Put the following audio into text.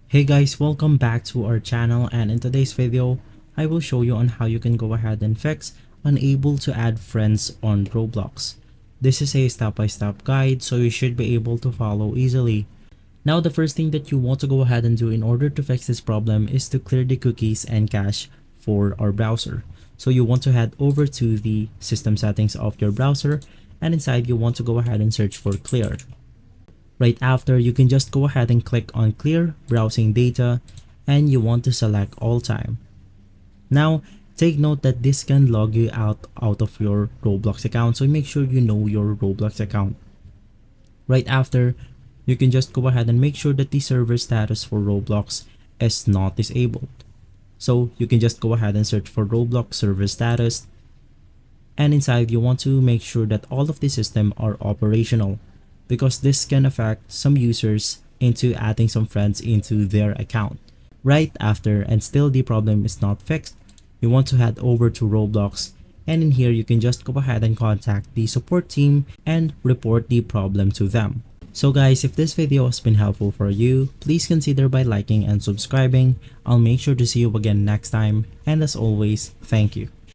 Hey guys, welcome back to our channel, and in today's video, I will show you on how you can go ahead and fix unable to add friends on Roblox. This is a step-by-step guide, so you should be able to follow easily. Now the first thing that you want to go ahead and do in order to fix this problem is to clear the cookies and cache for our browser. So you want to head over to the system settings of your browser, and inside you want to go ahead and search for clear. Right after, you can just go ahead and click on clear browsing data, and you want to select all time. Now take note that this can log you out of your Roblox account, so make sure you know your Roblox account. Right after, you can just go ahead and make sure that the server status for Roblox is not disabled. So you can just go ahead and search for Roblox server status, and inside you want to make sure that all of the system are operational, because this can affect some users into adding some friends into their account. Right after, and still the problem is not fixed, you want to head over to Roblox, and in here you can just go ahead and contact the support team and report the problem to them. So guys, if this video has been helpful for you, please consider by liking and subscribing. I'll make sure to see you again next time, and as always, thank you.